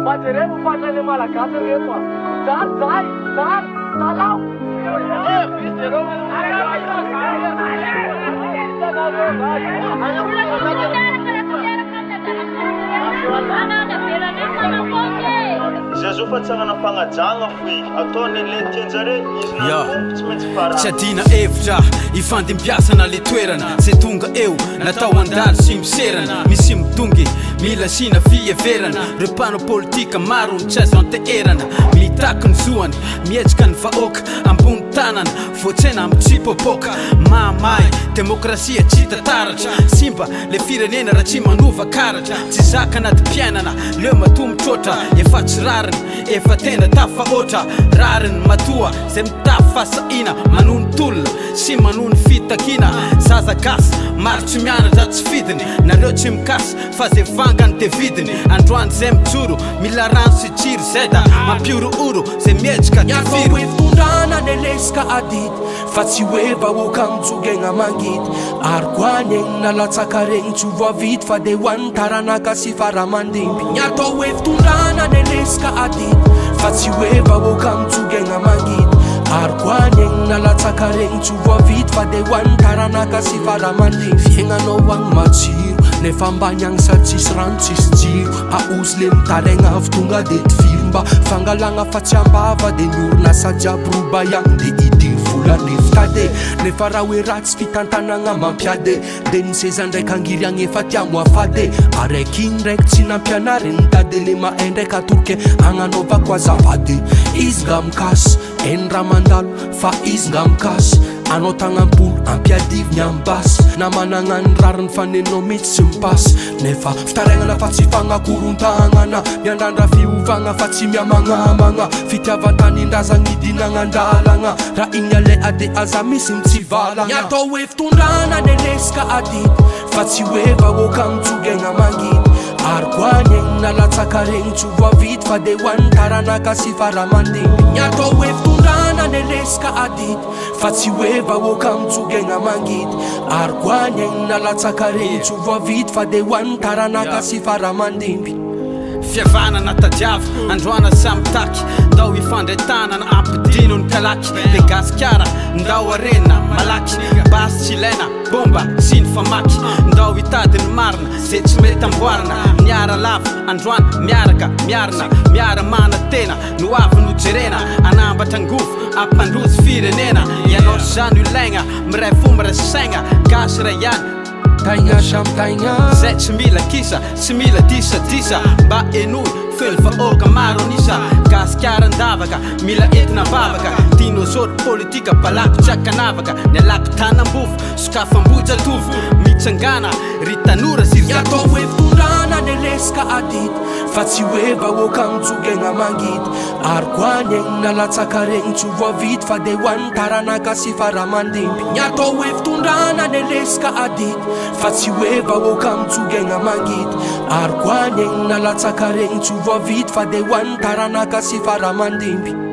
Facerevo fața de malacasă, repa. Dar, talau. Jesus fatsangana fagnajagna foi ataony le tianjare izy tsy maintsy farany tsy adina hevitra ifandimbiasana le toerana zay tonga eo natao andalo sy miserana misy midongy mila sina fieverana reo mpano politika maro ny tsy azo anteherana mitaky ny zoany mietsika ny vahoaka ambony tanana voatsena amy tsipopoka mamay demokrasia tsy tataratra simba le firenena raha tsy manova karatra tsy zaka anaty mpiainana leo matombotrotra efa tsy rariny efa tena tafahoatra rariny matoa zay mitafasahina manony tolona sy manony fitakina zaza gasy maro tsy mianatra tsy fidiny nareo tsy mikasy fa zay vangany de vidiny androany zay mijoro mila rano sy tsiry zay da mampiorooro zay mietsika tifiro efitondrana nelesika adity fa tsy hoe vahoaka mijogegna mangity ary koany egny nalatsaka regny tsy voavity fa de hoan'ny taranaka sy faramandimby ny atao efitondrana nelesika adity fa tsy hoe vahoaka mijogegna mangity ary koany egny nalatsaka regny tsy voavity fa de hoan'ny taranaka sy faramandimby fiaignanao agny matsiro nefa ambany agny sady tsisy rano tsisy jiro aozy le mitaregna avy tonga de tifiro mba fangalagna fa tsy ambava de miorina sajiaby roba iagny de idiry volanefitade nefa raha hoe ratsy fitantanagna mampiade de niseza ndraiky angiry agny efa tiamo afade araiky igny ndraiky tsy nampianary ny tade le mahay ndraiky atoroke agnanaovako azavady izy nga mikasy eny raha mandalo fa izy nga mikasy anao tagnampolo ampiadivy ny ambasy na managna ny rariny fanenao mitsy tsy mipasy nefa fitaragnana fa tsy fagnakorontagnana miandrandra fiovagna fa tsy miamagnamagna fitiavan-tanindrazagny idinagnandalagna raha igny ale ade aza misy mitsivalagna ny atao hoe fitondrana nelesika adity fa tsy hoe vahoaka mijogegna mangity ary koany egny nalatsaka regny tsy voavity fa de hoan'ny taranaka sy faramandimby ny atao hoe fitondrana nelesika adity fa tsy hoe vahoaka mijogegna mangity ary koany egny nalatsaka regny tsy voavity fa de hoan'ny taranaka sy faramandimby fiavana natadiavy androana samy taky ndao ifandretanana ampidino ny kalaky le gasikara ndao arena malaky basy tsy ilaina bomba sy ny famaky ndao hitady ny marina zay tsy mety amboarina miara lava androana miaraka miarina miara mana tena no avy no jerena anambatra ngofo ampandrozy firenena ianao zany ilaigna miray fomba rasaigna gasy ray ihany taigna samy taigna zay tsy mila kisa tsy mila disadisa mba enoy fely vahoaka maro anisa gasikaran-davaka mila entina vavaka dinosaure politika balako tsy akanavaka ny alaky tanam-bofo sokafam-boja tovy mitsangana ry tanora sy ry atao hoe fitondrana nelesika adity fa tsy hoe vahoaka mijogegna mangity ary koany egny nalatsaka regny tsy voavity fa de hoan'ny taranaka sy faramandimby ny atao hoe fitondrana nelesika adity fa tsy hoe vahoaka mijogegna mangity ary koany egny nalatsaka regny tsy voavity fa de hoan'ny taranaka sy faramandimby